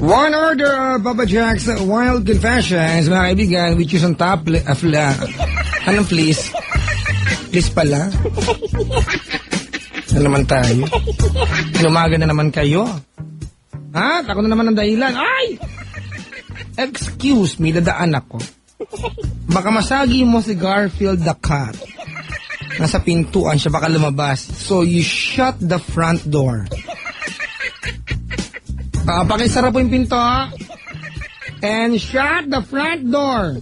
One order of Papa Jack's Wild Confessions, mga kaibigan, which is on top anong please? Please pala. Na naman tayo. Lumaga na naman kayo. Ha? Ako na naman ang dahilan. Ay! Excuse me, dadaan ako. Baka masagi mo si Garfield the cat. Nasa pintuan siya, baka lumabas. So you shut the front door. Pakisara po yung pinto, and shut the front door.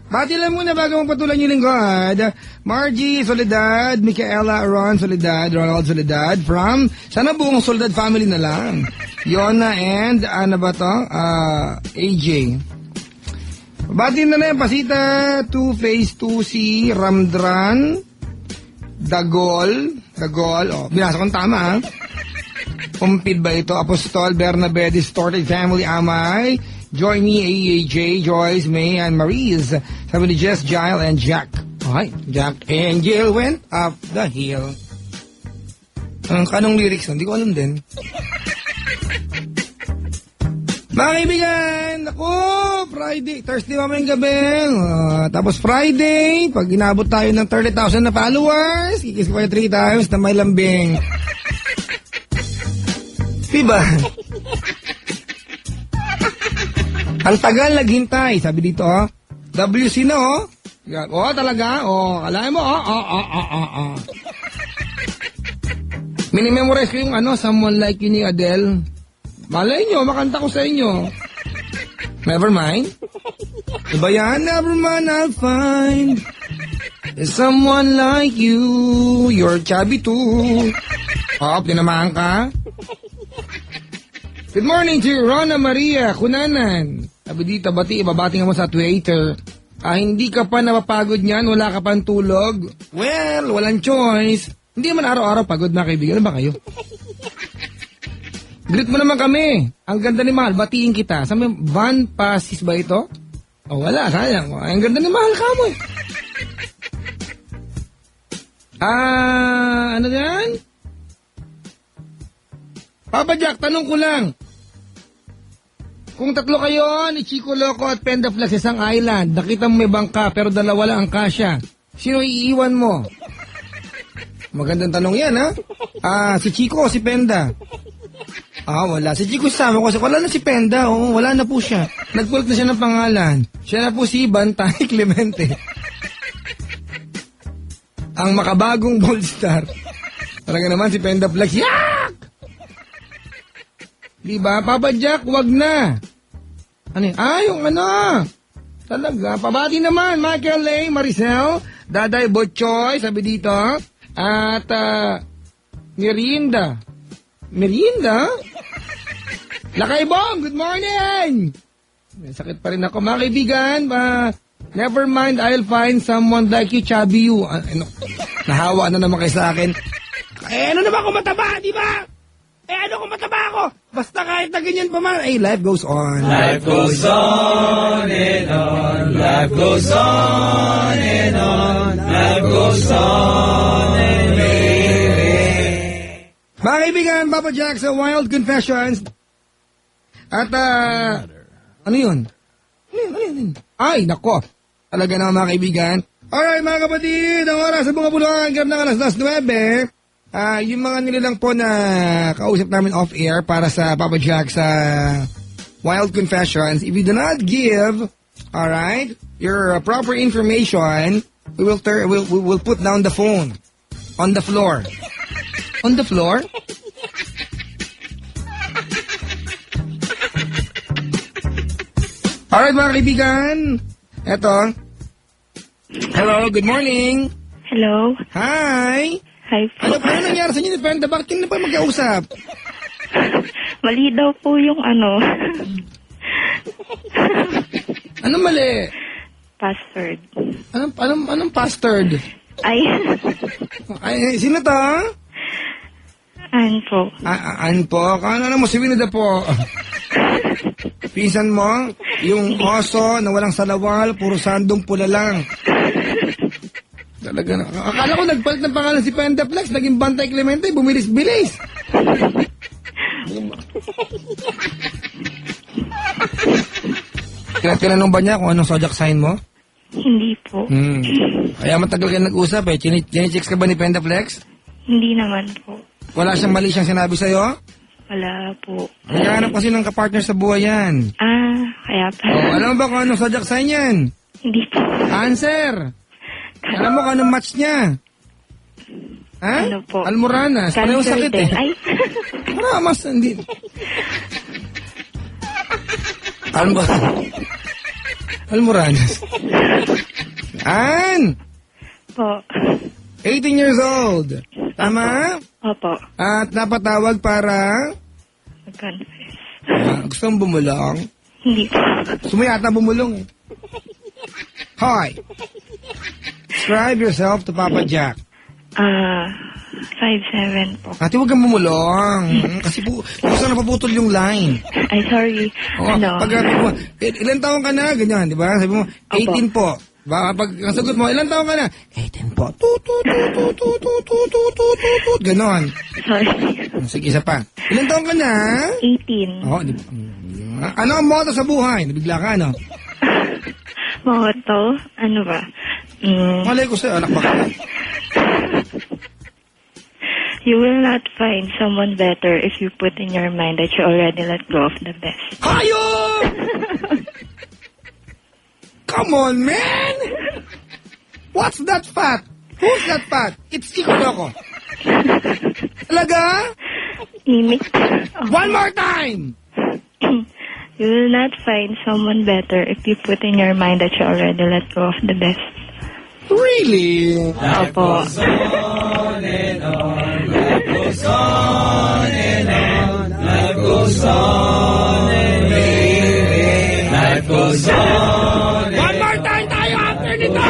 Bati lang muna bago mong patulan yung lingkod. Margie Soledad, Micaela Ron Soledad, Ronald Soledad, from, sana buong Soledad family na lang. Yona and, ano ba to? AJ. Bati na yan, Pasita, Two-Face, 2C, Ramdran, Dagol, binasa kong tama, ha? Kumpid ba ito? Apostol, Bernabe, Distorted Family, Amay, Joy Me, AAJ, Joyce, May, and Maurice. Sabi ni Jess, Gile, and Jack. Okay, Jack and Jill went up the hill. Ang kanong lyrics, hindi ko alam din. Mga kaibigan, ako, Friday, Thursday mamayang gabi. Tapos Friday, pag inabot tayo ng 30,000 na followers, kikis ko kayo 3 times na may lambing. Diba? Ang tagal naghintay, sabi dito, WC na, talaga, kalahin mo, Minimemorize ko yung Someone Like You ni Adele. Malay nyo, makanta ko sa inyo. Never mind. Diba yan? Never mind, I'll find someone like you. You're chubby too. Tinamaan ka. Good morning to Rona Maria Kunanan. Sabi dito, babati nga mo sa Twitter. Hindi ka pa napapagod niyan, wala ka pang tulog. Well, walang choice. Hindi man araw-araw pagod na kaibigan. Ano ba kayo? Greet mo naman kami. Ang ganda ni Mahal, batiin kita. Sabi, Van Pasis ba ito? Wala, sayang. Ang ganda ni Mahal ka mo eh. Ano yan? Papa Jack, tanong ko lang. Kung tatlo kayo ni Chico Loco at Penda Flags sa isang island, nakita mo may bangka pero dalawa lang ang kasya, sino iiwan mo? Magandang tanong yan, ha? Si Chico o si Penda? Wala. Si Chico sama ko. Wala na si Penda. Wala na po siya. Nagpulit na siya ng pangalan. Siya na po si Bantay Clemente. Ang makabagong gold star. Talaga naman si Penda Flags. Yak! Diba? Papa Jack, wag na. Ano yung Talaga. Pabati naman. Michael Lay, Maricel, Daday Botchoy, sabi dito. At, Merienda. Lakaybong, good morning! May sakit pa rin ako. Mga kaibigan, never mind, I'll find someone like you, chubby you. Nahawa na naman kayo sa akin. Ano naman kung mataba, di ba? Ano kung mataba ako? Basta kahit na ganyan pa man, life goes on. Life goes on and on. Life goes on and on. Life goes on and on. Mga kaibigan, Papa Jack sa Wild Confessions. At, ano yun? Ay, nako. Talaga na mga kaibigan. Alright, mga kapatid, ang oras sa bunga buluhan, grab ng alas 9. Yung mga nilalang po na kausap namin off-air para sa Papa Jack sa Wild Confessions, if you do not give, alright, your proper information, we'll put down the phone on the floor. On the floor? Alright mga kaibigan, eto. Hello, good morning. Hello. Hi. Hi po. Ano nangyari sa inyo ni Penda? Bakit hindi na pa mag-kausap? Mali daw po yung Anong mali? password. Anong password? Ay, Sino to? ano po? Ano po? Ano mo si Winnie po? Pinsan mo, yung oso na walang salawal, puro sandong pula lang. Talaga na. Akala ko nagpalit ng pangalan si Penda Flex, naging Bantay Clemente, bumilis-bilis. Tinanong ba niya kung anong zodiac sign mo? Hindi po. Kaya matagal kayo nag-usap eh. Chine-checks ka ba ni Pendaflex? Hindi naman po. Wala siyang mali siyang sinabi sa'yo? Wala po. Naghahanap kasi ng kapartner sa buhay yan. Kaya pa. Oh, alam mo ba kung anong zodiac sign yan? Hindi po. Cancer! Alam mo kung anong match niya? Ha? Ano po? Almoranas. Parehong Cancer sakit din. eh. Ay. Mas hindi. Almoranas. Yan! Po. 18 years old. Tama? Opo. At napatawag para... Mag-confess. gusto mong bumulong? Hindi po. Gusto mo yata bumulong eh. Hi! Describe yourself to Papa Jack. 5'7" po. Ate, huwag kang bumulong. Kasi gusto na napuputol yung line. Ay, sorry. Oo, pag mo, ilan taong ka na? Ganyan, di ba? Sabi mo, 18 po. Baka pag ang sagot mo, ilan taong ka na? 18 po. Ganon. Sorry. Sige, isa pa. Ilan taong ka na? 18. Oo, di ba? Ano ang motto sa buhay? Nabigla ka, no? Motto? Ano ba? Malay ko sa'yo, anak ba ka? You will not find someone better if you put in your mind that you already let go of the best. Hayop! Come on, man! What's that fat? Who's that fat? It's Chico Loco. Talaga? Imik. One more time! You will not find someone better if you put in your mind that you already let go of the best. Really? Opo. One more time tayo after nito!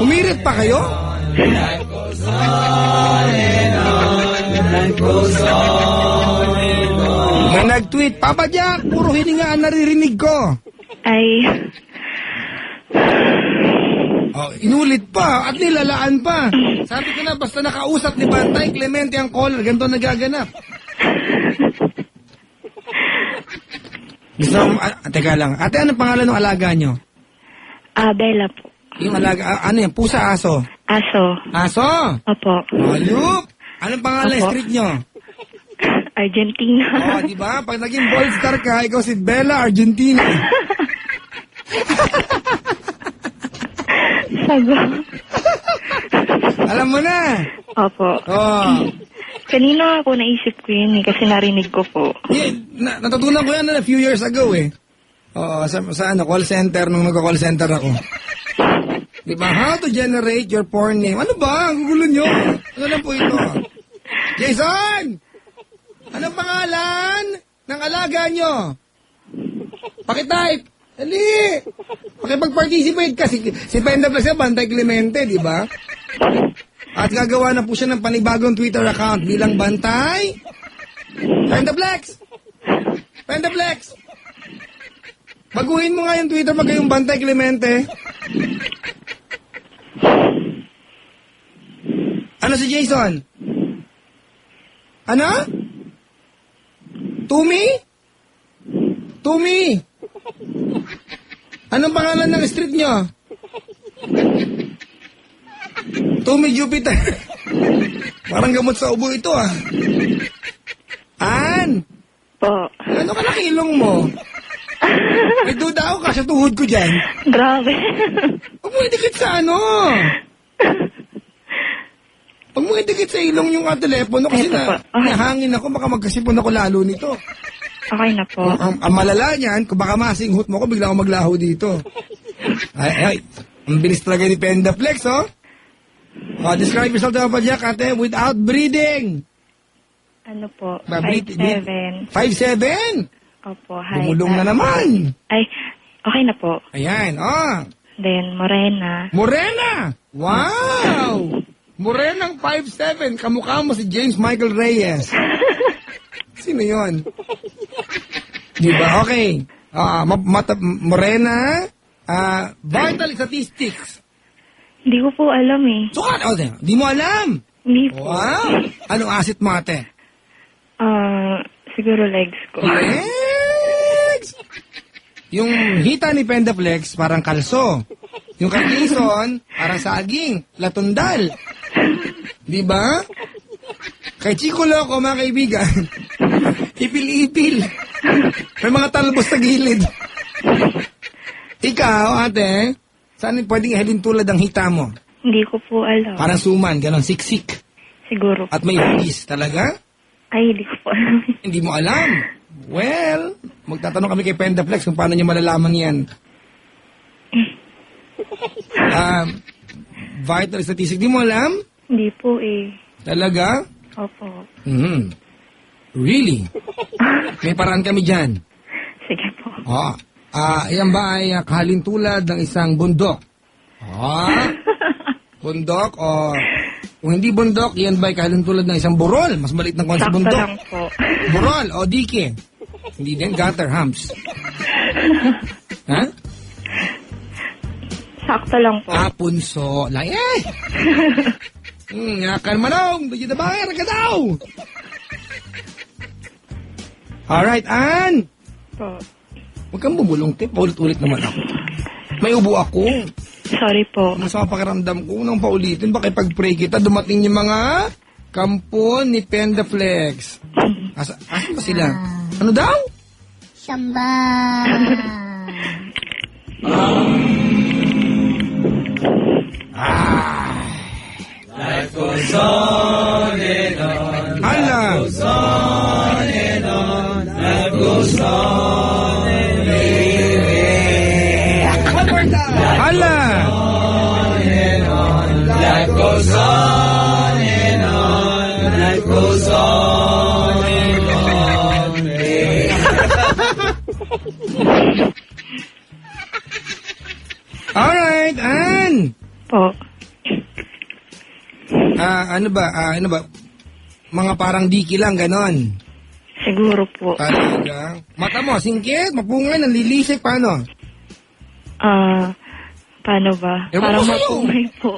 Umirit pa kayo? May nag-tweet, Papa Jack, puro hininga ang naririnig ko. Ay, Oh, inulit pa at nilalaan pa. Sabi ko na, basta nakausap ni Bantay Clemente ang caller, ganito nagaganap. Gusto mo, teka lang, ate, anong pangalan ng alaga nyo? Bella po. Yung alaga, ano yan, pusa, aso? Aso. Aso? Opo. Ayup! Anong pangalan ng Opo. street nyo? Argentina. Oh, di ba? Pag naging ball star ka, ikaw si Bella Argentina. Sago. Alam mo na. Opo. Oh. Kanina ako naisip ko yun kasi narinig ko po. Yeah, natutunan ko yan a few years ago eh. Oo, sa call center, nung nagka-call center ako. Di ba? How to generate your porn name. Ano ba? Ang gugulo nyo. Ano lang po ito? Jason! Anong pangalan ng alaga nyo? Pakitype. Dali! Pakipag-participate ka. Si Pendaflex na Bantay Clemente, di ba? At gagawa na po siya ng panibagong Twitter account bilang Bantay Pendaflex! Pendaflex! Baguhin mo nga yung Twitter magayong Bantay Clemente. Ano si Jason? Ano? Tumi? Tumi? Anong pangalan ng street nyo? Tumi Jupiter. Parang gamot sa ubo ito ah. An? Po. Ano ka nakilong mo? May duda ako kasi tuhod ko dyan. Grabe. Huwag mo idikit sa ano. Huwag mo idikit sa ilong yung telepono kasi Eto po. nahangin ako. Baka magkasipon ako lalo nito. Okay na po. Ang malala niyan, kung baka masinghot mo ko, bigla ako maglaho dito. Ay, ang bilis talaga ni Pendaflex, oh. Describe yourself to Papa Jack, ate, without breathing. Ano po? Ba, 5'7". 5'7"? Opo, hi. Bumulong na naman. Ay, okay na po. Ayan, oh. Then, Morena. Morena! Wow! Morenang 5'7", kamukha mo si James Michael Reyes. Sino yun? Di ba? Okay. Morena, vital statistics. Hindi ko po alam eh. Sukat, di mo alam. Hindi po. Wow! Anong asset mo, ate? Siguro legs ko. Legs! Yung hita ni Pendaflex, parang kalso. Yung kay Jason, parang saging, latundal. Di ba? Kay Chico Loco, mga kaibigan, ipil-ipil. May mga talbos sa gilid. Ikaw, ate, saan pwedeng ihalin tulad ang hita mo? Hindi ko po alam. Parang suman, ganon, siksik. Siguro. At may hugis talaga? Ay, hindi ko po alam. Hindi mo alam. Well, magtatanong kami kay Pendaflex kung paano niya malalaman yan. Vital statistic, di mo alam? Hindi po eh. Talaga? Opo. Really? May paraan kami dyan. Sige po. Yan ba ay kahalintulad ng isang bundok? Bundok o... Kung hindi bundok, yan ba ay kahalintulad ng isang burol? Mas maliit ng konsa Sakto bundok. lang po. Burol o dike? Hindi din, gutter, humps. Ha? Sakto lang po. Punso. Lang eh! Yakan manong! Dito na bayar ka daw! Alright, Ann! Po. Huwag kang bumulong, te. Paulit-ulit naman ako. May ubo ako. Sorry po. Masama pakiramdam ko nang paulitin. Baka pag-pray kita, dumating yung mga kampon ni Pendaflex. Asan ba sila? Ano daw? Samba. Life goes on and on. Hala! Goes on and on. Life goes on and Hala! life goes on and on. Life goes on and on. Alright, Ann! Po. Ano ba? Mga parang diki lang, ganon. Siguro po. Talaga. Mata mo, singkit, mapungay, nanlilisik, paano? Paano ba? Ewan Parang ko sa'yo. mapungay po.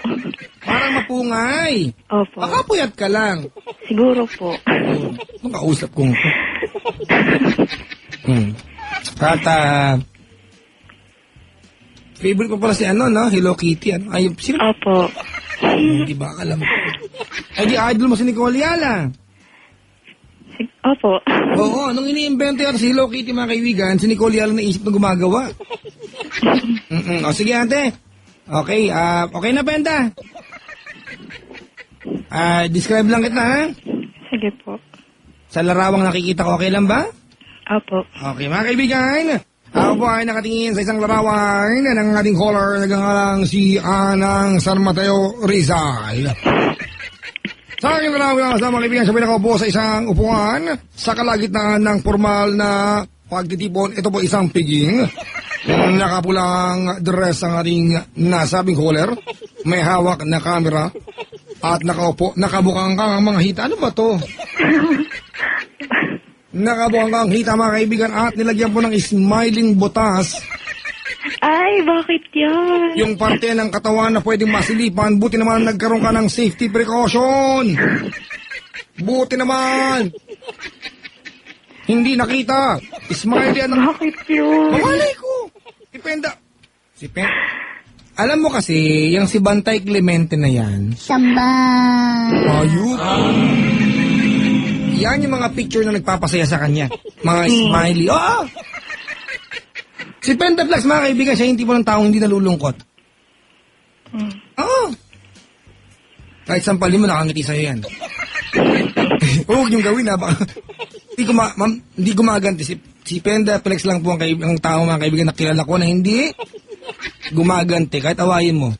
Parang mapungay. Opo. Baka puyat ka lang. Siguro po. Anong kausap kong ito? At, favorite ko pala si no? Hello Kitty. Ay, sino? Opo. Hindi ba alam ko? Ay, di idol mo si Nicole Yala. Opo. Oo, nung ini-invento yan si Hello Kitty, mga kaibigan, si Nicole Yala naisip na gumagawa. O, sige ate. Okay, okay na, Penda. Describe lang kita, ha? Sige po. Sa larawang nakikita ko, okay lang ba? Opo. Okay, mga kaibigan. Ako po ay nakatingin sa isang larawan ng ating caller nagangalang si Anang San Mateo Rizal. Sa aking larawan sa mga kaibigan, sabi na ko po sa isang upuan sa kalagitnaan ng formal na pagtitipon. Ito po isang piging. Nakapulang dress ang ating nasabing caller. May hawak na camera at nakaupo, nakabukang kang mga hita. Ano ba to? Nakabukang kang hita, mga kaibigan, at nilagyan po ng smiling butas Ay, bakit yan? yung parte ng katawan na pwedeng masilipan. Buti naman nagkaroon ka ng safety precaution. Buti naman. Hindi nakita. Smiley ano. Bakit yun? Mamalay ko. Si Penda. Alam mo kasi, yung si Bantay Clemente na yan. Samba. Ayun. Yan yung mga picture na nagpapasaya sa kanya. Mga smiley. Oo! Si Pendaflex, mga kaibigan, siya yung tipo ng taong hindi nalulungkot. Oo. Kahit sampalin mo, nakangiti sa'yo yan. Huwag niyong gawin, ha? Baka, hindi gumaganti. Si Pendaflex lang po ang tao, mga kaibigan, na kilala ko na hindi gumaganti. Kahit awayin mo.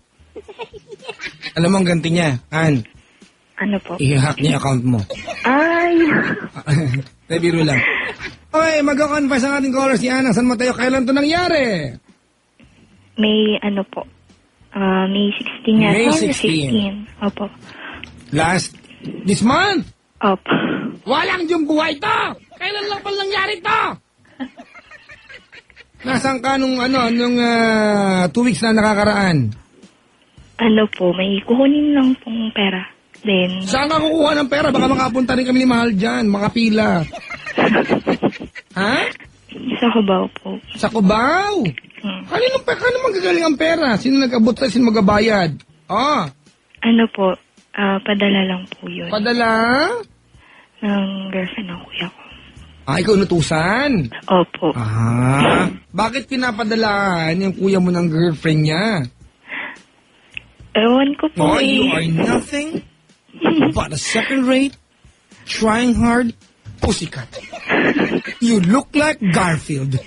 Alam mo ang ganti niya, Ann? Ano po? I-hack niya yung account mo. Ay! Biro lang. Okay, mag-confess ang ating caller si Ana San Mateo. Kailan to nangyari? May ano po? May 16 yata. May 16. Opo. This month? Opo. Walang yung buhay to! Kailan lang pala nangyari to? Nasaan ka nung 2 weeks na nakakaraan? Ano po, may kukunin lang pong pera. Then, Saan ka kukuha ng pera? Baka makapunta rin kami ni Mahal dyan. Makapila. Ha? sa Cubao po. Sa Cubao? Kanino magagaling ang pera? Sino nag-abot sa'yo? Sino magabayad? Ah, Ano po, padala lang po yun. padala? ng girlfriend ng kuya ko. Ikaw inutusan? Opo. Bakit pinapadalaan yung kuya mo ng girlfriend niya? Ewan ko po Oh, you eh. are nothing but a second rate, trying hard, pussycat. You look like Garfield.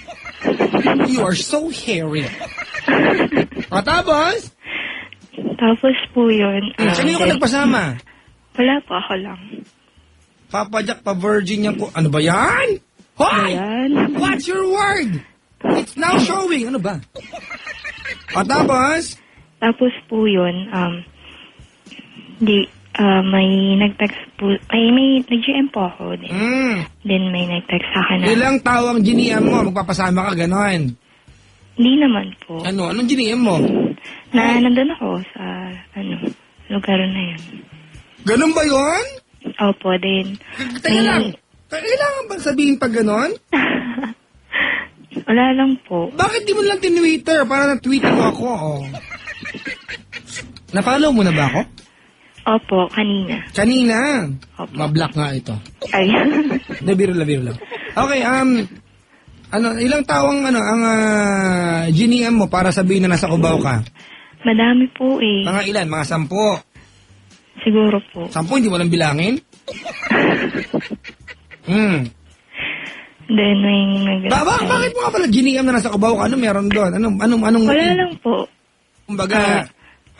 You are so hairy. Tapos? Tapos po yun. Sino yung nagpasama? Wala po, ako lang. Papadyak pa virgin yan ko. Ano ba yan? Hoy! Ayan. What's your word? It's now showing. Ano ba? Tapos? Tapos po yun, may nag-text po, may nag-GM po ako. Then may nag-text sa akin na, Ilang tao ang giniam mo? Magpapasama ka, ganon. hindi naman po. Ano? Anong giniam mo? Na nandun ako sa, lugar na yun. Ganon ba yun? Opo, then, Teka lang. Kailangan bang sabihin pag ganon? wala lang po. Bakit di mo lang tinwitter para na-tweetan mo ako? Oh. Na-follow mo na ba ako? Opo, kanina. Kanina. Opo. Ma-block nga ito. Ay. Biro lang. Okay, ilang tawang ang GNM mo para sabihin na nasa Cubao ka? Madami po eh. Mga ilan? Mga 10. Siguro po. 10, hindi mo lang bilangin? Then may Bakit mo nga pala GNM na nasa Cubao ka? Ano meron doon? Anong Wala lang po. Kumbaga,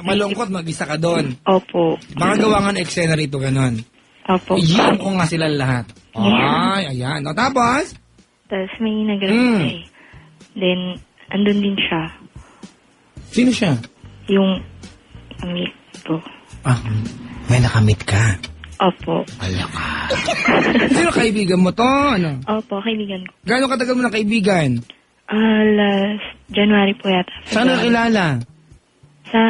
malungkot mag-isa ka doon. Opo. Baka gawa nga ng eksena rito, ganon. Opo. I-GM ko nga sila lahat. Ay, ayan. O, tapos? Tapos may nag-reply. Then, andun din siya. Sino siya? Yung amit ko. May nakamit ka. Opo. Ala ka. Sino kaibigan mo to? Ano? Opo, kaibigan ko. Gano'ng katagal mo na kaibigan? Last January po yata. Saan nakilala? Sa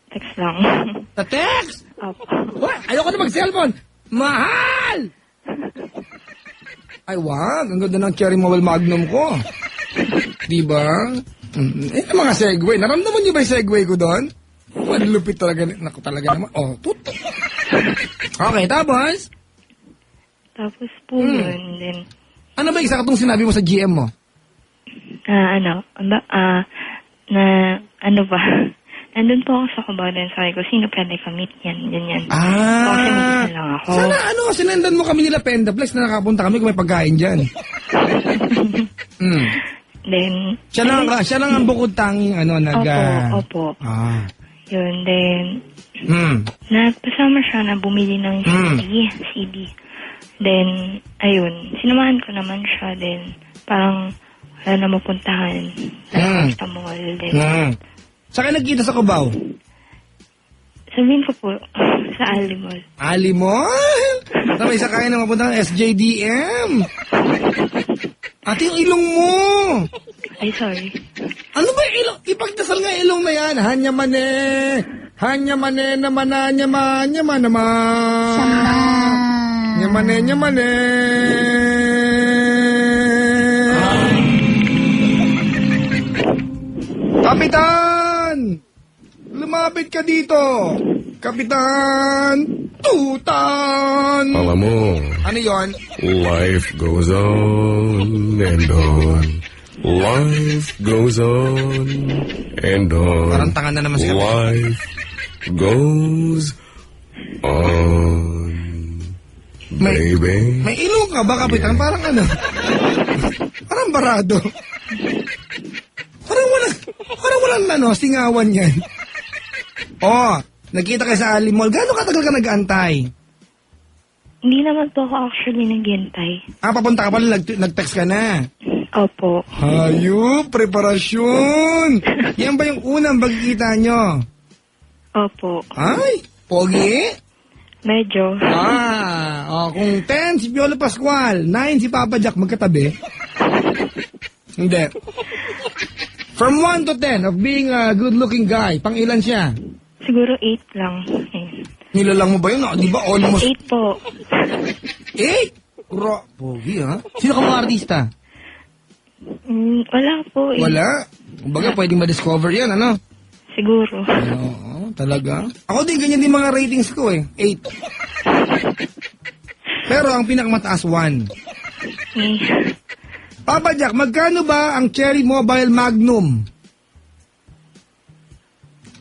text lang. Sa text? Opo. What? Ayoko na mag-cellphone. Mahal! Ay, wag. Ang ganda ng Cherry Mobile Magnum ko. Diba? Mga segue. Naramdaman niyo ba yung segue ko doon? Malupit talaga. Naku, talaga naman. Tut. Okay, tapos? Tapos po yun. Then, Ano ba isa katong sinabi mo sa GM mo? nandun po ako sa Cubao din. Sabi ko, sino pwede ka-meet yan? Ganyan. Kasi meet lang ako. Sana sinendan mo kami nila Pendaplex na nakapunta kami kung may pagkain dyan. Then, Siya lang ang bukod tanging Opo. Yun, then, napasama siya na bumili ng CD. Then, ayun, sinamahan ko naman siya. Then, parang wala na mapuntahan. Sa mall. Then, Saan ka nagkita sa Cubao? sabihin ko po, sa Alimol. Alimol? Sabay sa kaya na mapunta ng SJDM. Ate, yung ilong mo. Ay, sorry. Ano ba yung ilong? Ipagdasal nga ilong na yan. Hanya mane naman na naman. Nyamane. Kapitan! Lumapit ka dito! Kapitan! Tutan! Alam mo, Ano yon? life goes on and on. Life goes on and on. Parang tanga na naman si Kapitan. Life goes on. Baby. May ilong ka ba, Kapitan? Parang parang barado. Parang walang singawan yan. Nagkita kayo sa Alimol. Gano'ng katagal ka nag-aantay? Hindi naman po ako actually naghihintay. Papunta ka pala, nag-text ka na. Opo. Hayop, preparasyon. Yan ba yung unang pagkikita nyo? Opo. Ay, pogi. Medyo. Kung 10 si Piolo Pascual, 9 si Papa Jack, magkatabi. Hindi. From 1 to 10 of being a good-looking guy, pang ilan siya? Siguro 8 lang. Ayun. Nilalang mo ba yun? Di ba almost 8 po. 8? Pogi, ha? Sino ka mga artista? Wala po eh. Wala. Kumbaga, pwedeng ma-discover yan, ano? Siguro. Oo, talaga. Ako din, ganyan din mga ratings ko eh. 8. Pero ang pinakamataas, 1. Eh, Papa Jack, magkano ba ang Cherry Mobile Magnum?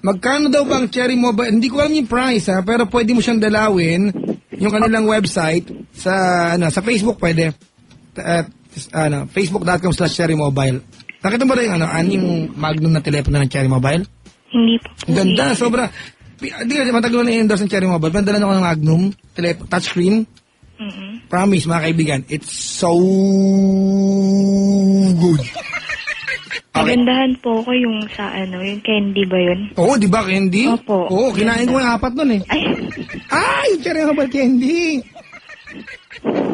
Magkano daw ba ang Cherry Mobile? Hindi ko alam yung price ha, pero pwede mo siyang dalawin yung kanilang website sa sa Facebook pwede. Facebook.com/cherrymobile. Nakita mo ba yung yung Magnum na telepono ng Cherry Mobile? hindi pa po. Ang ganda, sobra. Hindi kasi matagal na i-endorse ng Cherry Mobile. Pandalan ako ng Magnum, touchscreen. Promise, mga kaibigan, it's so good. Nagandahan po ko yung sa yung candy ba yun? Oo, di ba, candy? Opo. Oo, kinain ko yung 4 nun eh. Ay, Yung Cherry Mobile candy.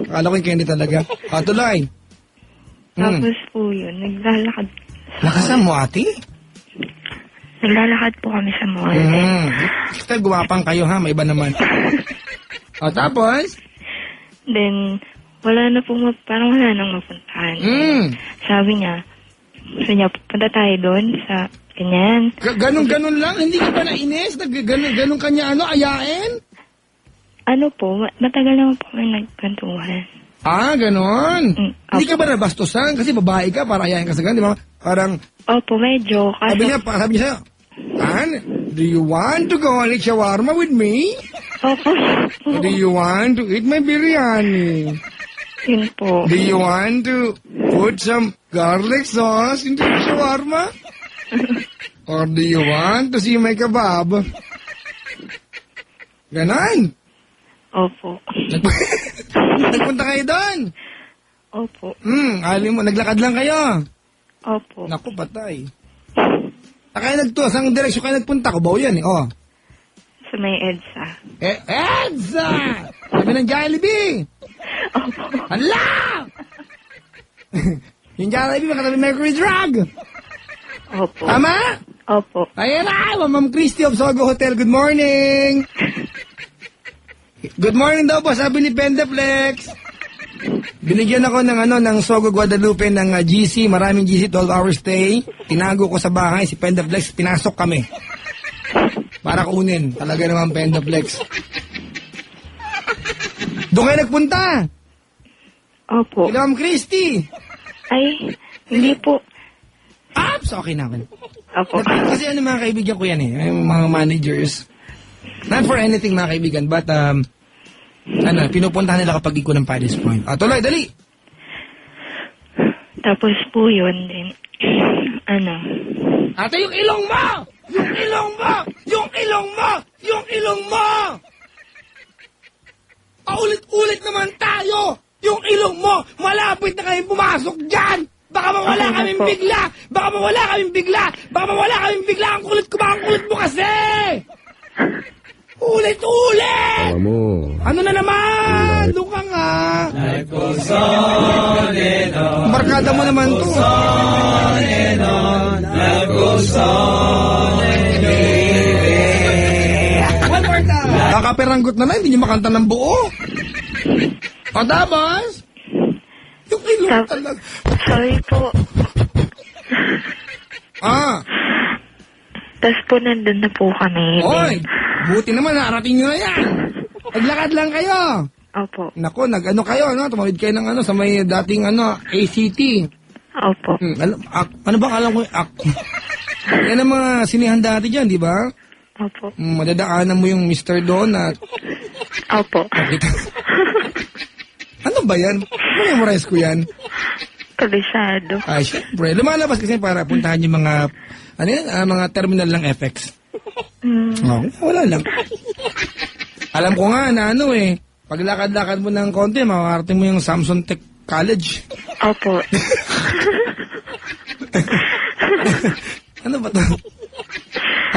Akala ko yung candy talaga. Tuloy. tapos po yun, naglalakad. Lakasan mo, ate? Naglalakad po kami sa mall. Basta gumapang kayo ha, may iba naman. Tapos? Then, wala na po, parang wala nang mapuntahan. Sabi niya, punta tayo doon sa ganyan. Ganun lang? Hindi ka ba nainis? Ganun kanya ayain? Ano po, matagal naman po kami nagkantuhan. Ganon. Hindi ka ba nabastusan? Kasi babae ka, para ayain ka sa ganun, di ba? Parang, Opo, medyo. sabi niya sa'yo, do you want to go and eat shawarma with me? Opo. Do you want to eat my biryani? Yun po. Do you want to put some garlic sauce into the shawarma? Or do you want to see my kebab? Ganon. Opo. Nagpunta kayo doon? Opo. Alim mo, naglakad lang kayo. Opo. Naku, patay. Kaya ang direksyon kayo nagpunta, Cubao yan eh, Sa may EDSA. EDSA! Sabi ng Jollibee! Opo. Hala! Yung Jollibee, makatabi Mercury Drug! Opo. Tama? Opo. Ayan na, Ma'am Christy of Sogo Hotel, good morning! Good morning daw po, sabi ni Pendaflex. Binigyan ako ng Sogo Guadalupe ng GC, maraming GC, 12-hour stay. Tinago ko sa bahay, si Pendaflex, pinasok kami. Para kunin, talaga naman Pendaflex. Doon kayo nagpunta? Opo. Kila Ma'am Christy. Ay, hindi po. Okay na ako. Opo. Kasi mga kaibigan ko yan eh, yung mga managers. Not for anything mga kaibigan, but pinupuntahan nila kapag iko ng Paddy's Point. Tuloy, dali! Tapos po yun din. Ate, yung ilong mo! Yung ilong mo! Yung ilong mo! Yung ilong mo! Paulit-ulit naman tayo! Yung ilong mo! Malapit na kayong pumasok dyan! Baka mawala kaming bigla! Baka mawala kaming bigla! Baka mawala kaming bigla! Ang kulit ko ba? Ang kulit mo kasi! Ulit-ulit! Alam mo, Ano na naman? Doon ka nga! Life goes on and on. Barkada mo naman to. On and on. Life goes on and on. One more time. Kakaperanggot na lang, hindi niyo makanta ng buo. Tapos? Yung ilong talaga. Sorry po. Tapos po nandun na po kami. Oy, buti naman, narating nyo na yan. Naglakad lang kayo. Opo. Nako, kayo, tumawid kayo ng sa may dating ACT. Opo. Ano bang alam ko? Yan ang mga sinihan dati dyan, di ba? Opo. Madadaanan mo yung Mr. Donut. Opo. Ano ba yan? Memorize ko yan. Kabisado. Ay, syempre. Lumalabas kasi para puntahan yung mga, mga terminal ng FX. Wala lang. Alam ko nga na paglakad-lakad mo ng konti, makakarating mo yung Samson Tech College. Opo. Ano ba ito?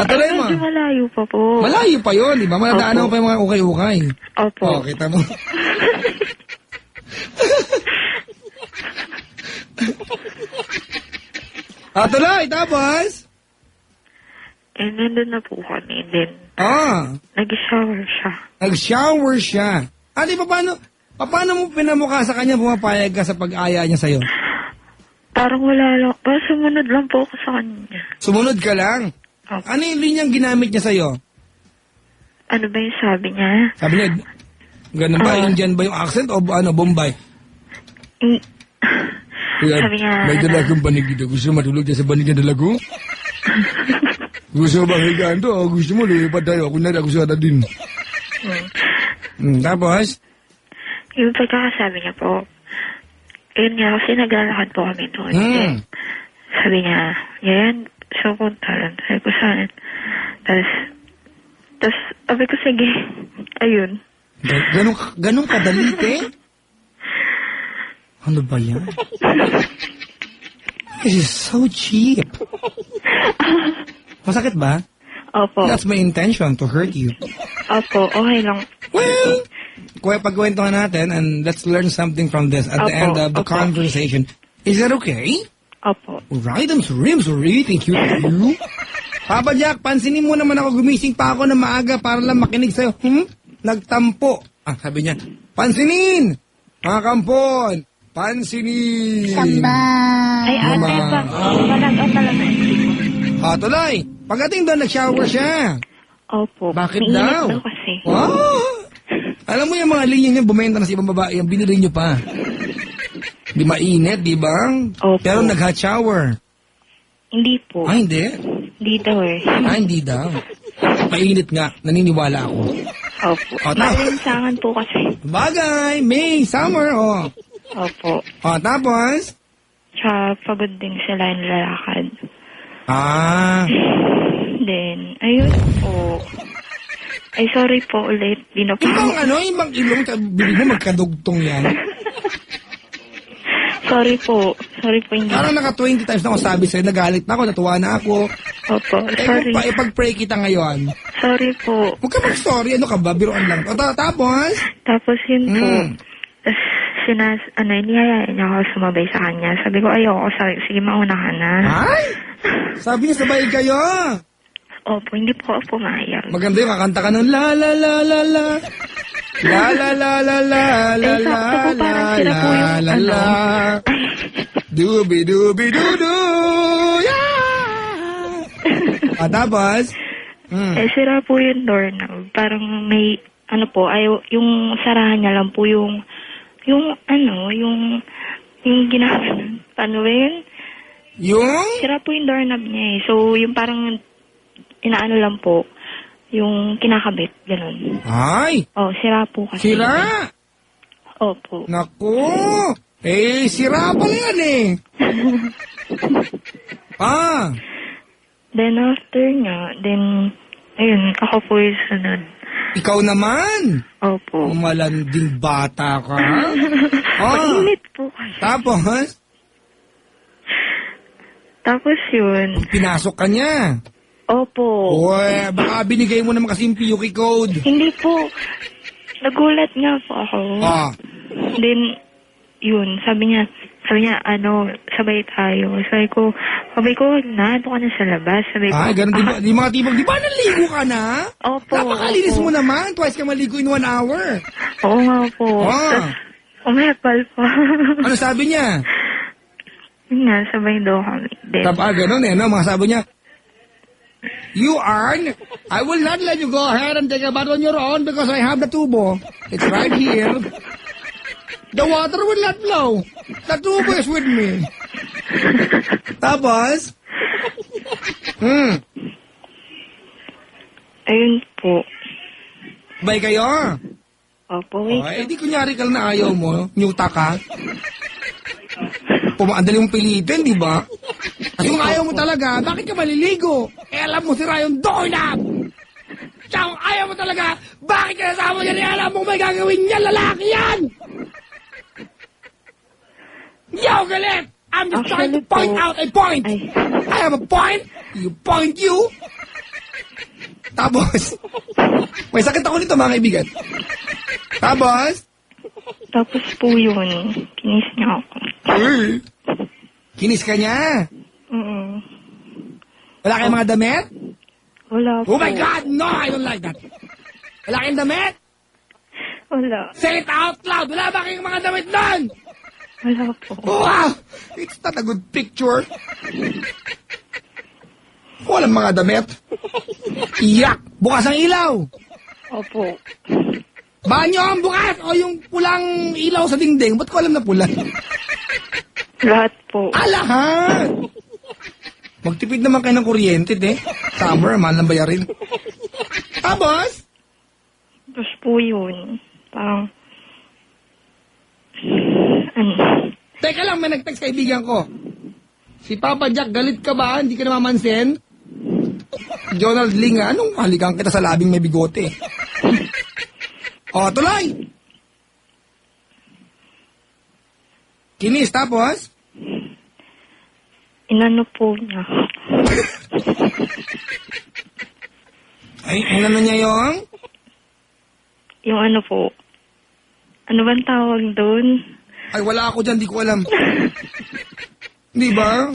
Tuloy mo. Medyo malayo pa po. Malayo pa yun, di ba? Madadaanan mo pa yung mga ukay-ukay. Opo. Kita mo. Tuloy, tapos? Nandun na po kami. Then, nag-shower siya. Nag-shower siya. Di pa paano mo pinamukha sa kanya pumapayag ka sa pag-aya niya sa'yo? Parang wala lang. Sumunod lang po ako sa kanya. Sumunod ka lang? Opo. Ano yung linyang ginamit niya sa'yo? Ano ba yung sabi niya? Sabi niya, ganun ba? Indian ba yung accent o Bombay? Mm. Sabi niya, may dalagang banig dito. Gusto mo matulog dyan sa banig na dalago? Gusto mo bang higaan to? O gusto mo lumipat tayo? Ako na gusto na din. Tapos? Yung pagkakasabi niya po, yun nga, kasi naglalakad po kami doon. Sabi niya, yan, so punta lang. Sabi ko, saan? Tapos, sabi ko, sige, ayun. Ganun kadali, te? Ano ba yan? This is so cheap. Masakit ba? Opo. That's my intention, to hurt you. Opo, okay lang. Well, pagkwentuhan natin and let's learn something from this at the Opo, end of the opo. conversation. Is that okay? Opo. Alright, I'm sorry. Thank you. Papa Jack, pansinin mo naman ako, gumising pa ako na maaga para lang makinig sa'yo. Nagtampo. Sabi niya, pansinin! Mga kampon, pansinin! Ay, ate, talaga. Tuloy, pagdating doon, nag-shower siya. Opo. Bakit Mainit daw? kasi. Wow! Alam mo yung mga linya niya, bumenta na sa ibang babae, yung binili niyo pa. Di mainit, di ba? Opo. Pero nag-hot shower. Hindi po. Hindi. Hindi daw eh. Hindi daw. Mainit nga, naniniwala ako. Opo. Tama. Malinsangan po kasi. Bagay, May, summer, Opo. Tapos? Tsaka pagod din sila yung lalakad. Then, ayun po. Ay, sorry po ulit. Di na po. Ibang ilong, bibig mo magkadugtong yan. Sorry po. Hindi. Parang naka 20 times na ako sabi sa'yo, nagalit na ako, natuwa na ako. Opo, sorry. Ipag-pray kita ngayon. Sorry po. Huwag ka mag-sorry, ano ka ba? Biruan lang. Tapos? Tapos yun po. Tapos, niyayaya niya ako sumabay sa kanya. Sabi ko, ayoko. Sabi, sige, mauna ka na. Ay! Sabi niya, sabay kayo. Opo, hindi po ako pumayag. Maganda yung kakanta ka ng la la la la la. La la la la la la Eh, sakto po, parang sila po yung la la. Dubi dubi dudu. Yeah! Tapos? Eh, sira po yung doorknob. Parang may, ayaw, yung sarahan niya lang po yung ginagawa. Paano ba yun? Yung? Sira po yung doorknob niya eh. So, yung parang, inaano lang po, yung kinakabit, ganun. Ay! Sira po kasi. Sira! Opo. Naku! Sira pala yan eh. Then after nga, ayun, ako po yung sunod. Ikaw naman! Opo. Malanding bata ka. Mainit po kasi. Tapos yun. Pinasok ka niya. Opo. Uy, baka binigay mo naman kasi yung PUK code. Hindi po. Nagulat nga po ako. Then, yun, sabi niya, sabay tayo. Sabi ko, na, ito ka na sa labas. Sabi ko, ganun, di mga tibag, di ba naligo ka na? Opo. Napakalinis mo naman, twice ka maligo in 1 hour. Oo nga po. Tapos, umepal pa. Ano sabi niya? Yun nga, sabay daw kami. Then, Ganun mga sabi niya, I will not let you go ahead and take a bath on your own because I have the tubo. It's right here. The water will not flow. The tubo is with me. Tapos? ayun po. Bay kayo? Opo, wait. Di kunyari ka lang na ayaw mo, nyuta ka. Pumaandali mong pilitin, di ba? Kasi kung ayaw mo talaga, bakit ka maliligo? Alam mo sira yung doorknob! Tsaka kung ayaw mo talaga, bakit ka nasama niya? Alam mo may gagawin niya, lalaki yan! Yo, galit! I'm just trying to point out a point! I have a point! You point you! Tapos, may sakit ako nito mga kaibigan. Tapos po yun, kinis niya ako. Kinis ka niya? Wala kayong mga damit? Wala po. Oh my God! No! I don't like that! Wala kayong damit? Wala. Say it out loud! Wala ba kayong mga damit doon? Wala po. Wow! It's not a good picture. Walang mga damit. Iyak! Bukas ang ilaw! Opo. Banyo ang bukas o yung pulang ilaw sa dingding. Ba't ko alam na pula? Lahat po. Lahat! Magtipid naman kayo ng kuryente, eh. Summer, mahal ng bayarin. Tapos? Tapos po yun. Parang... Ano? Teka lang, may nag-text kaibigan ko. Si Papa Jack, galit ka ba? Hindi ka namamansin? Donald Ling, anong halikan kita sa labing may bigote? O, tuloy! Kinis, tapos? Inano po niya. Ay, ano niya yung? Yung ano po. Ano bang tawag doon? Ay, wala ako dyan, di ko alam. Di ba?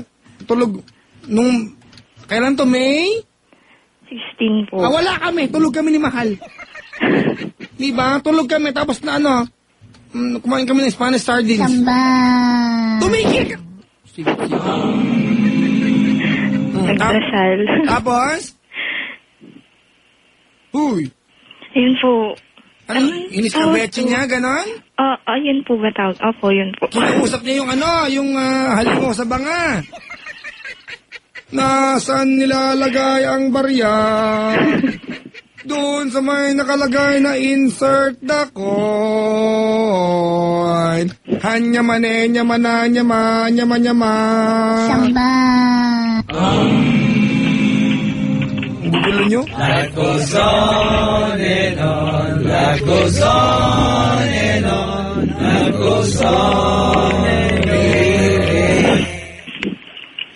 Tulog, nung, kailan to, May? 16 po. Wala kami, tulog kami ni Mahal. Di ba? Tulog kami, tapos na ano, kumain kami ng Spanish sardines. Samba. Tumigil ka! Sige, sige. Nagdasal. Tapos? Huy! Ayun po. Ano? Inis ka betche niya, ganon? Ayun po ba tawag? Opo, yun po. Kinausap niya yung ano, yung halingo sa banga. Nasaan nilalagay ang barya? Doon sa may nakalagay na insert the coin. Hanya mane, nyamana, nyama, nyama, nyama. Samba. Ang gugulo nyo? Life goes on and on. Life goes on and on. Life goes on and on.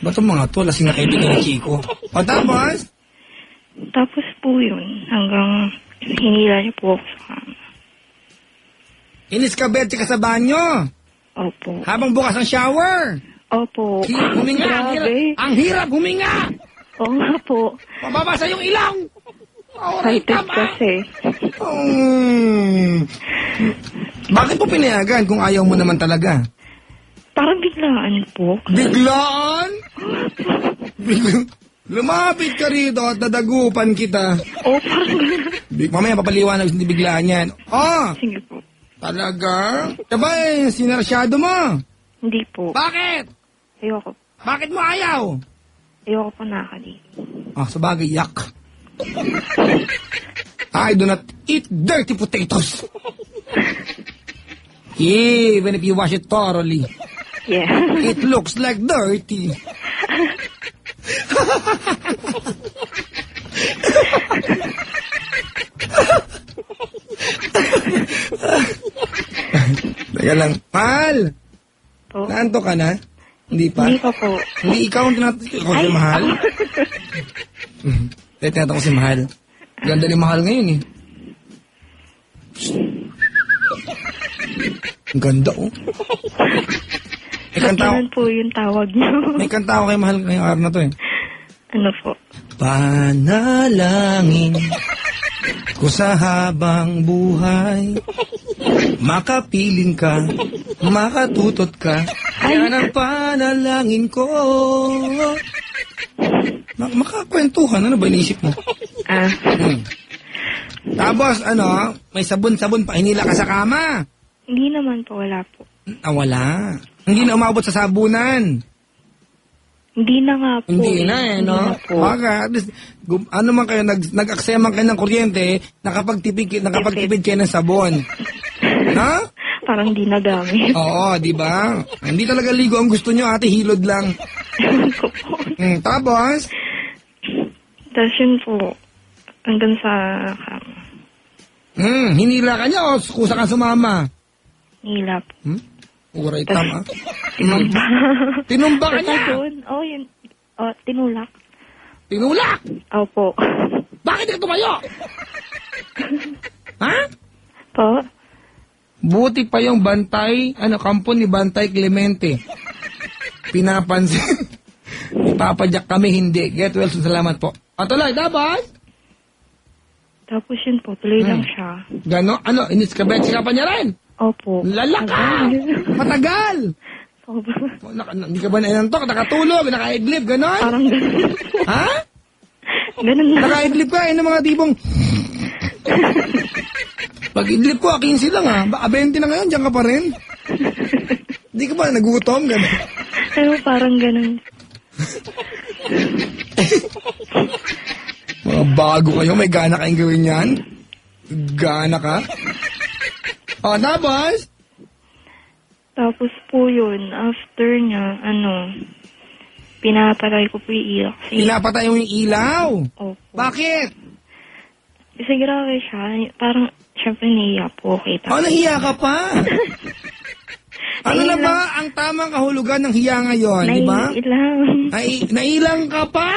Ba't ang mga to? Lasing na kaibigan ni Chico. O tapos? Tapos po yun. Hanggang hinila niyo po ako sa kama. Inis ka betche ka sa banyo. Opo. Habang bukas ang shower. Opo. Huminga. Grabe. Ang hirap huminga. Oo nga po. Mababasa yung ilaw. Excited kasi. Bakit po pinayagan kung ayaw mo naman talaga? Parang biglaan po. Biglaan? Lumapit ka rito at dadagupan kita. Oo, parang gano'n. Mamaya papaliwanag hindi biglaan yan. Oh, Sige po. talaga? Sabay, sinarsyado mo. Hindi po. Bakit? Ayoko. Bakit mo ayaw? Ayoko po nakakaligo. Ah, sa bagay, yak. I do not eat dirty potatoes. Even if you wash it thoroughly, Yeah. it looks like dirty. Teka lang. Mahal! Po. Naanto ka na? Hindi pa? Hindi pa po. Hindi ikaw ang tinatanong ko si Mahal. Tinatanong ko si Mahal. Ganda ni Mahal ngayon eh. Ang ganda oh. May kanta ako. Ganun po yung tawag niyo. May kanta ako kay Mahal ngayong araw na to eh. Ano po? Panalangin ko sa habang buhay, makapiling ka, makatutot ka, yan ang panalangin ko. Makakwentuhan, ano ba inisip mo? Tapos ano, may sabon-sabon pa, hinila ka sa kama. Hindi naman po, wala po. Wala. Hindi na umabot sa sabunan. Hindi na nga po. Hindi na eh, no? Hindi na po. Baka, at least, ano man kayo, nag-aksaya man kayo ng kuryente, nakapagtipid kayo ng sabon. Ha? Parang di nagamit. Oo, di ba? Hindi talaga ligo ang gusto nyo, ate, hilod lang. Ko po. Tapos? Tapos yun po, hanggang sa kama. Hinila ka niya o kusa ka sumama? Hila po. Uray tama. Tinumba. Tinumba ka niya? Doon. Oh, yun. Oh, tinulak. Tinulak? Opo. Bakit ka tumayo? Ha? Po? Buti pa yung bantay, kampo ni Bantay Clemente. Pinapansin. Ipapadyak kami, hindi. Get well, salamat po. Patuloy, dapat? Tapos yun po, tuloy lang siya. Gano? Ano? Iniskabetsi ka pa niya rin? Opo. Lalaka! Matagal! Hindi ka ba nainantok? Nakatulog? Nakaidlip? Ganon? Parang ganun po. Ha? Ganun na. Nakaidlip ka? Yun ang mga tipong... Pag idlip ko, 15 lang ha. Baka 20 na ngayon, diyan ka pa rin. Hindi ka ba nagutom? Ganon. Pero parang ganun. Mga bago kayo, may gana kayong gawin yan? Gana ka? O, tapos? Tapos po yun, after niya, pinapatay ko po yung ilaw. Kasi, Pinapatay mo yung ilaw? opo. Bakit? Kasi grabe siya. Parang, syempre naiya po kita. O, nahiya ka pa? Ano na ba ang tamang kahulugan ng hiya ngayon, di ba? Naiilang. Nailang ka pa!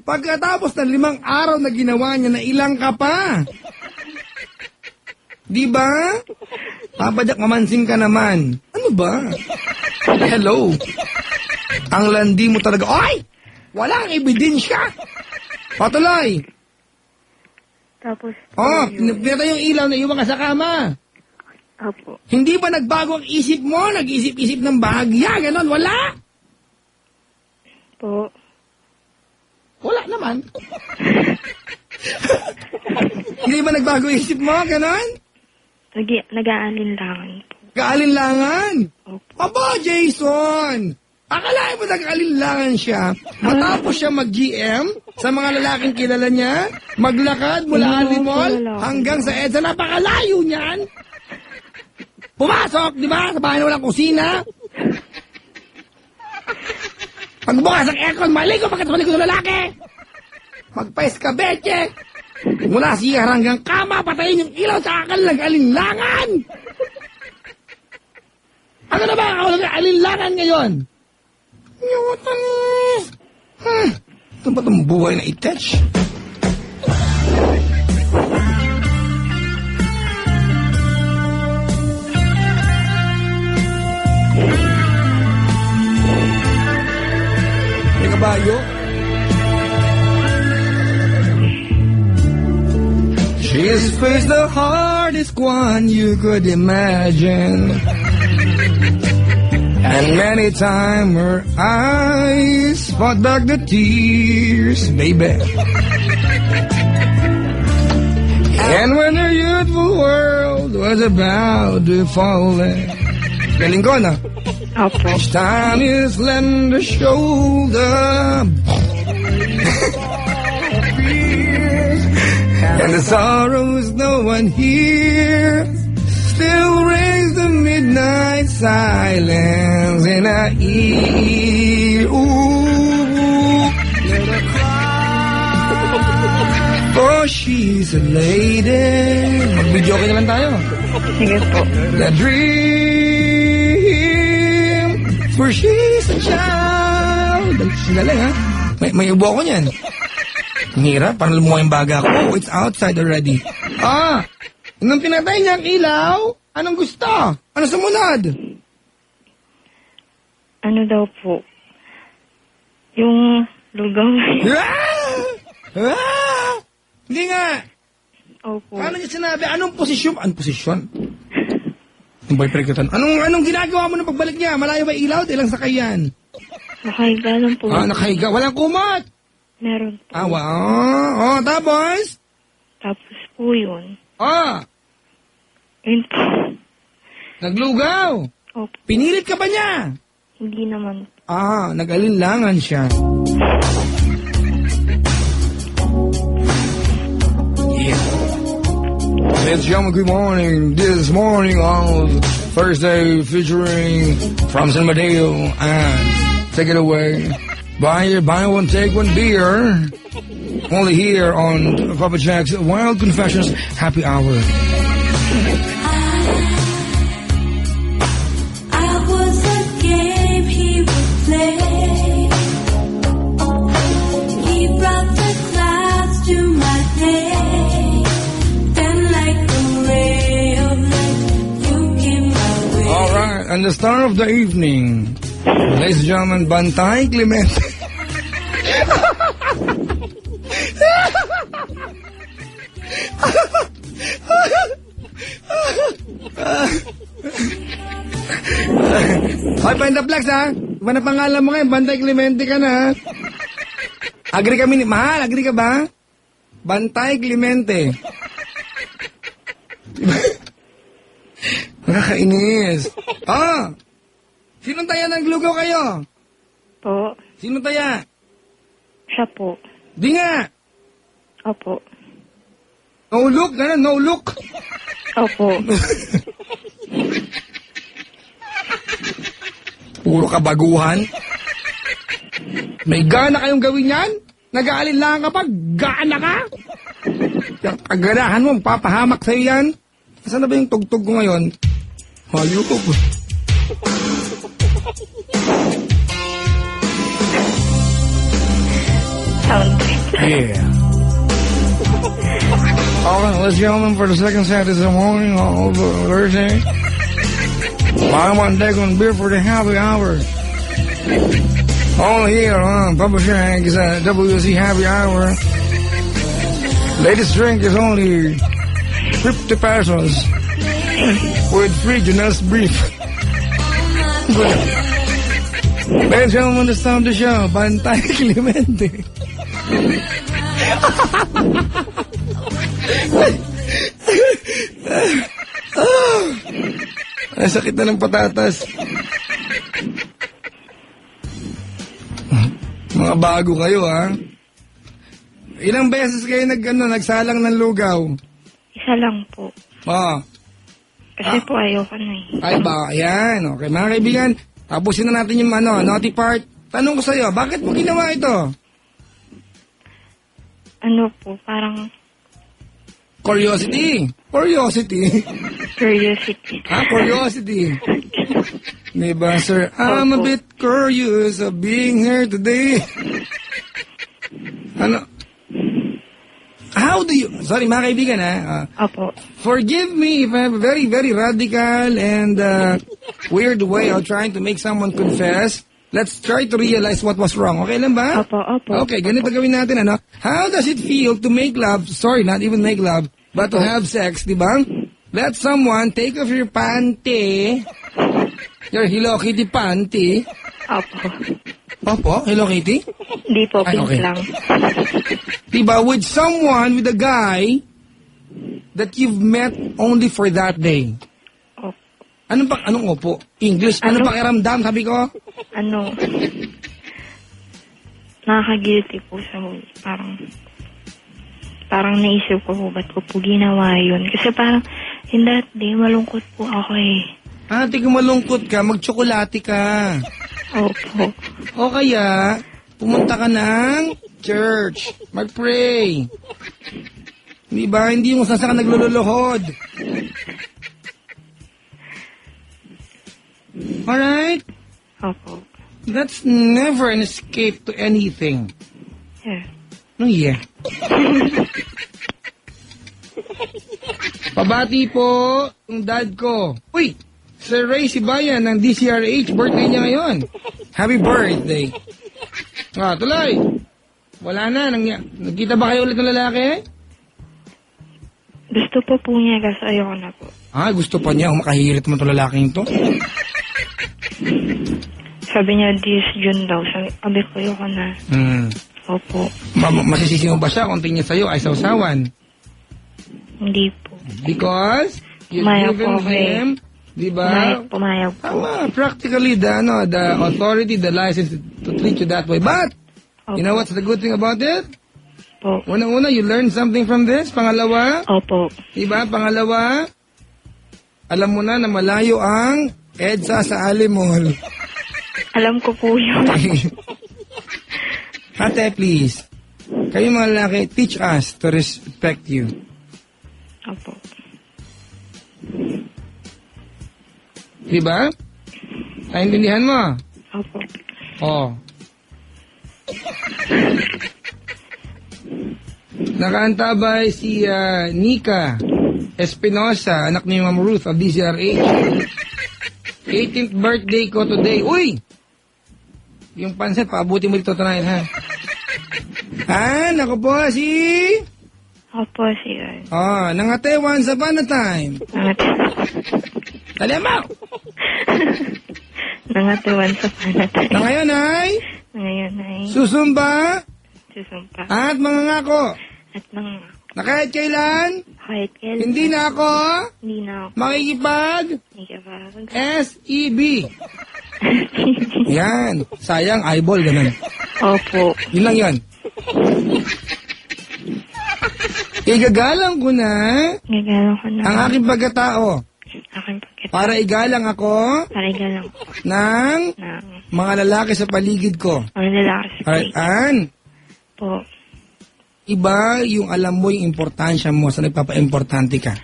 Pagkatapos ng 5 araw na ginawa niya, nailang ka pa! Di ba? Papadyak mamansin ka naman. Ano ba? Hello? Ang landi mo talaga. Ay! Walang ebidensya! Patuloy! Tapos Oh, pinatay yung ilaw na iwan ka sa kama. Opo. Hindi ba nagbago ang isip mo? Nag-isip-isip ng bahagya? Ganon, wala? Po. Wala naman. Hindi ba nagbago isip mo? Ganon? Nag-aalinlangan po. Kaalinlangan? Opo. Aba, Jason! Akalain mo nag-alinlangan siya matapos siya mag-GM sa mga lalaking kilala niya, maglakad mula Alimol hanggang sa EDSA. Napakalayo niyan! Pumasok, di ba? Sa bahay na walang kusina. Pagbukas ang aircon, maligo pagkatapos ko ng lalaki. Magpa-escabeche. Mula siya hanggang kama, patayin yung ilaw sa akal nag-alinlangan. Ano na ba ang alinlangan ngayon? Nyawatanis. Ito ba itong buhay na i-touch? May kabayo? She's faced the hardest one you could imagine. And many times her eyes fought back the tears, baby. And when her youthful world was about to fall, galing ko na. Opo. Each time you lend a shoulder, and the sorrows no one hears still raise the midnight silence in our ear. Ooh, let her cry, for she's a lady. Mag-video okay na lang tayo. Sige po. The dream, for she's a child. Ang galing ha. May ubo ako niyan. Ang hirap, parang lumuha yung baga ko. Oh, it's outside already. Nung pinatay niya ang ilaw, anong gusto? Ano sumunod? Ano daw po? Yung lugaw. Hindi nga. Opo. Paano niya sinabi? Anong posisyon? Anong posisyon? Yung boyfriend ko tanong. Anong ginagawa mo nung pagbalik niya? Malayo ba ilaw? Ilang sakay yan? Nakahiga lang po. Nakahiga. Walang kumot. Meron po. Wow. Tapos? Tapos po yun. Yun po. Naglugaw. Opo. Pinilit ka ba niya? Hindi naman. Nag-alinlangan siya. Yeah. Ladies and gentlemen, good morning. This morning on Thursday featuring from San Mateo. And take it away. Buy one, take one beer. Only here on Papa Jack's Wild Confessions Happy Hour. I was a game he would play. He brought the clouds to my day. Then like a ray of light, you came my way. All right, and the star of the evening, ladies and gentlemen, Bantay Clemente. Hoy, Pentaplex, ha? Iba na pangalan mo ngayon, Bantay Clemente ka na, ha? Agree kami ni... Mahal, agree ka ba? Bantay Clemente. Nakakainis. Oh! Sinong taya ng lugaw kayo? Po. Sinong taya? Siya po. Di nga! Opo. No look, gano'n, no look. Opo. Puro kabaguhan. May gana kayong gawin yan? Nag-aalinlangan ka pa? Gana ka? Yung kaganahan mo, papahamak sa'yo yan. Saan na ba yung tugtog ko ngayon? Hayop. Sound Yeah. Alright, let's gentlemen, for the second set this morning on Thursday. I want to take on beer for the happy hour. All here on Publisher Hank is a WC happy hour. Latest drink is only 50 pesos with free Jonas brief. Ladies and gentlemen, the start of the show, Bantay Clemente. Ay, sakit na ng patatas. Mga bago kayo, ha? Ilang beses kayo nagsalang ng lugaw? Isa lang po. Oh. Kasi po ayoko na eh. Ay ba, yan. Okay, mga kaibigan, tapusin na natin yung naughty part. Tanong ko sa'yo, bakit mo ginawa ito? Ano po, parang Curiosity. Curiosity. curiosity. Curiosity. Diba, sir? I'm a bit curious of being here today. Ano? How do you... Sorry, mga kaibigan, ha? Opo. Forgive me if I have a very, very radical and weird way of trying to make someone confess. Let's try to realize what was wrong. Okay lang ba? Opo, opo. Okay, ganito gawin natin, ano? How does it feel to make love, sorry, not even make love, but to have sex, di ba? Let someone take off your panty, your Hello Kitty panty. Opo. Opo, Hello Kitty? Hindi po, Ay, pink okay. lang. Diba, with someone, with a guy that you've met only for that day. Opo. Anong opo? English? Ano pakiramdam, sabi ko? Ano? Nakaka-guilty po sa parang naisip ko ba't ko po ginawa yun. Kasi parang, in that day, malungkot po ako eh. Ate, kung malungkot ka, magtsokolate ka. Opo. O kaya, pumunta ka ng church. Mag-pray. Di ba? Hindi mo saan ka naglululohod. Alright? Opo. That's never an escape to anything. Yeah. No, yeah. Pabati po yung dad ko. Uy! Sir Ray Sibayan ng DCRH. Birthday niya ngayon. Happy birthday. Tuloy. Wala na. Nagkita ba kayo ulit ng lalaki? Gusto po niya kasi ayoko na po. Gusto pa niya. Makahirit mo itong lalaking ito. Sabi niya, this June daw. Sabi ko, ayoko na. Opo. Masisisi mo ba siya kung tingin sa'yo ay sausawan? Hindi po. Because you've Pumayag given po, eh. him, di ba? Pumayag po. Tama, practically the authority, the license to treat you that way. But, you know what's the good thing about it? Opo. Una-una, you learn something from this. Pangalawa, Opo. diba? Pangalawa, alam mo na malayo ang EDSA sa Alimol. Alam ko po yun. Ate, please. Kayo mga lalaki, teach us to respect you. Opo. Diba? Naintindihan mo? Opo. Oh. Nakaantabay si Nika Espinosa, anak ni Ma'am Ruth of DCRH. 18th birthday ko today. Uy! Yung pansit, paabuti mo dito tonight, ha? Naku po, si... Opo, siya. Nangate once upon a time. Dali mo! Nangatuan sa panatay. Na ngayon ay Ngayon ay susumba susumpa. at mangangako At mga na kahit kailan, kahit kailan. hindi na ako Hindi na ako makikipag nakikipag. SEB. Yan. Sayang, eyeball, ganun. Opo. Yun lang yun. Igagalang ko na Gagalang ko na. ang aking pagkatao Aking pagkita. para igalang ako Parigalang ko ng ng mga lalaki sa paligid ko. mga lalaki sa Alright, paligid Ann, po. iba yung alam mo yung importansya mo sa nagpapa-importante ka.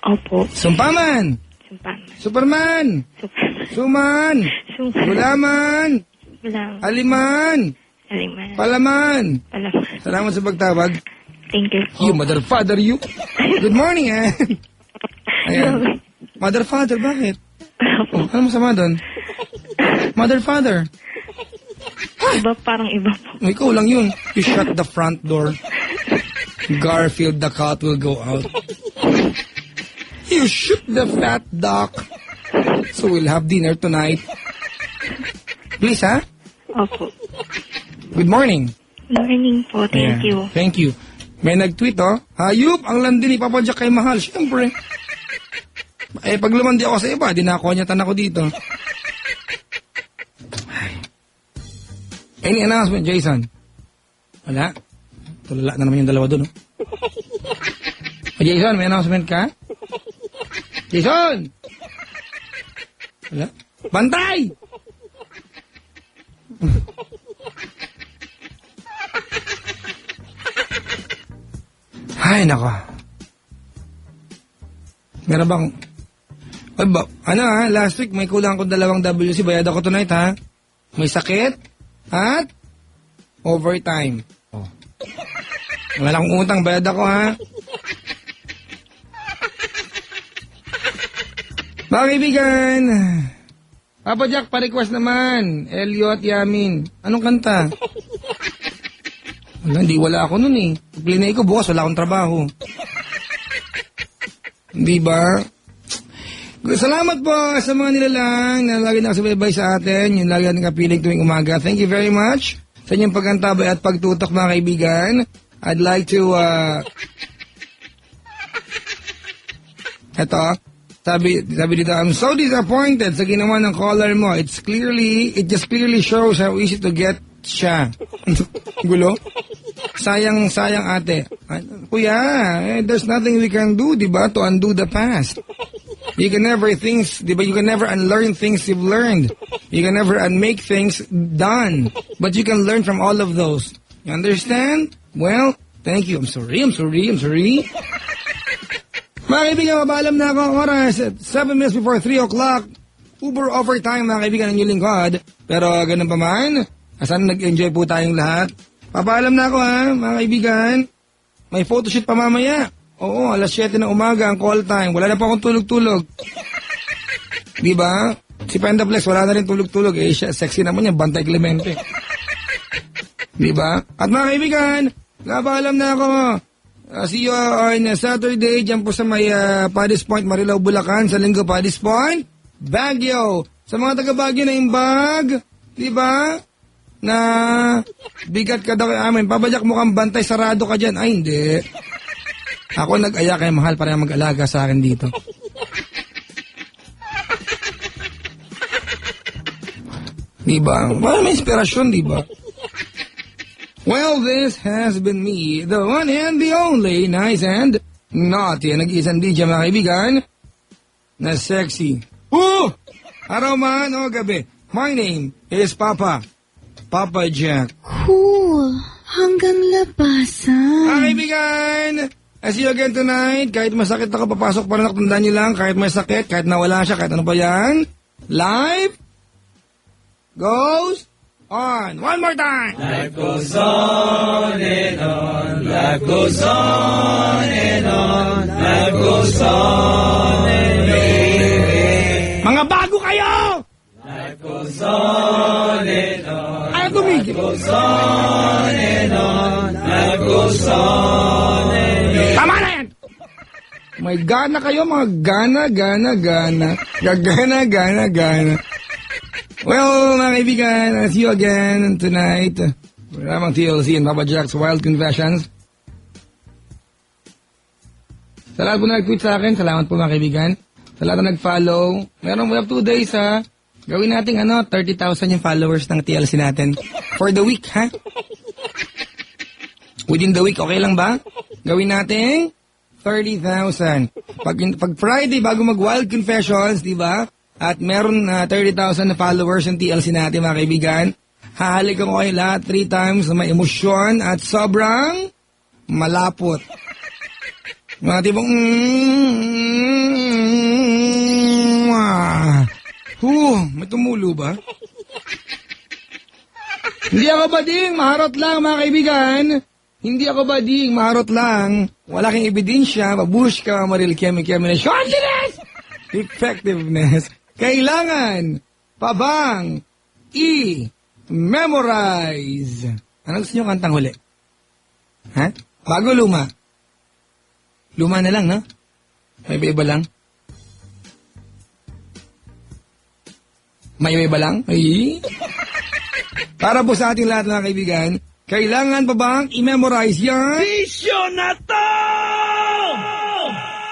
Opo. Sumpaman, Sumpan. Superman, Sumpan. Suman, Sumpan. Gulaman, Walang Aliman, aliman. Palaman. Palaman. Salamat sa pagtawag. Thank you po. You, mother, father, you. Good morning, eh. Ayan. Mother, father, bakit? Oh, ano masama doon? Mother, father. Iba, parang iba po. Oh, ikaw lang yun. You shut the front door. Garfield the cat will go out. You shoot the fat duck. So we'll have dinner tonight. Please, ha? Opo. Good morning. Morning po. Thank Ayan. you. Thank you. May nag-tweet, oh. Hayop, ang landi ni Papa Jack kay Mahal. Siyempre. Eh, pag lumandi ako sa iba, dinakonyatan ako dito. Ay. Any announcement, Jason? Wala? Tulala na naman yung dalawa doon, oh. Oh, Jason, may announcement ka? Jason! Wala? Bantay! Ay, nako. Meron bang... Ay, ano ha, last week may kulang akong 2 WC. Bayad ako tonight ha. May sakit at overtime. Oh. Wala akong utang, bayad ako ha. Mga kaibigan, Papa Jack, pa-request naman. Elliot Yamin. Anong kanta? Wala ako nun eh. Plinay ko bukas, wala akong trabaho. Di ba? Salamat po sa mga nilalang na lagi nakasubaybay sa atin. Yung lagi natin kapiling tuwing umaga. Thank you very much sa inyong pagkantabay at pagtutok mga kaibigan. I'd like to, eto, sabi dito, I'm so disappointed sa ginawa ng caller mo. It just clearly shows how easy to get siya. Gulo? Sayang ate. Kuya, there's nothing we can do, di ba, to undo the past. You can never di ba, you can never unlearn things you've learned. You can never unmake things done. But you can learn from all of those. You understand? Well, thank you. I'm sorry. Mga kaibigan, mabaalam na ako ang oras. 7 minutes before 3 o'clock. Uber overtime, mga kaibigan, ng inyong lingkod. Pero ganun pa man, asan nag-enjoy po tayong lahat. Papaalam na ako ha, mga kaibigan. May photoshoot pa mamaya. Oo, alas 7 ng umaga ang call time. Wala na pa akong tulog-tulog. Diba? Si Pendaplex, wala na rin tulog-tulog. Eh, siya, sexy naman yan, Bantay Clemente. Diba? At mga kaibigan, napaalam na ako. See you on Saturday, dyan po sa may Paddy's Point, Marilao, Bulacan. Sa linggo, Paddy's Point, Baguio. Sa mga taga-Baguio na imbag, diba? Na bigat ka daw kay amin. Pabajak mo kang bantay, sarado ka dyan. Ay, hindi. Ako nag-aya kay Mahal para mag-alaga sa akin dito. Diba? Well, may inspirasyon, diba? Well, this has been me, the one and the only, nice and naughty. Nag-iisang DJ, mga kaibigan, na sexy. Araw man o gabi. My name is Papa Jack. Cool. Hanggang labasan. Mga kaibigan, I see you again tonight. Kahit masakit ako, papasok pa rin ako. Tandaan nyo lang, kahit may sakit, kahit nawala siya, kahit ano pa yan. Life goes on. One more time. Life goes on and on. Life goes on and on. Life goes on and on. Mga bago kayo! Life goes on and on. Ayaw tumigil. Goes on and on. Life goes on and on. Tama na yan! May gana kayo, mga gana. Gagana. Well, mga kaibigan, I'll see you again tonight. Ramang TLC and Papa Jack's Wild Confessions. Sa lahat po na nag-tweet sa akin, salamat po mga kaibigan. Sa lahat na nag-follow, we have 2 days ha. Gawin natin 30,000 yung followers ng TLC natin. For the week ha. Within the week, okay lang ba? Gawin natin 30,000. Pag Friday, bago mag-Wild Confessions, di ba? At meron 30,000 na followers yung TLC natin mga kaibigan. Hahalikan ko kayo lahat 3 times na may emosyon at sobrang malapot. Mga tipong may tumulo ba? Hindi ako bading, maharot lang mga kaibigan. Hindi ako bading, maharot lang. Wala kang ebidensya, mabush ka, maril kemi na shortness! Effectiveness. Kailangan pa bang i-memorize? Ano gusto nyo kantang huli? Ha? Bago luma? Luma na lang, no? May iba lang? May iba lang? Ay? Para po sa ating lahat mga kaibigan, kailangan pa bang i-memorize yan? Bisyo na to!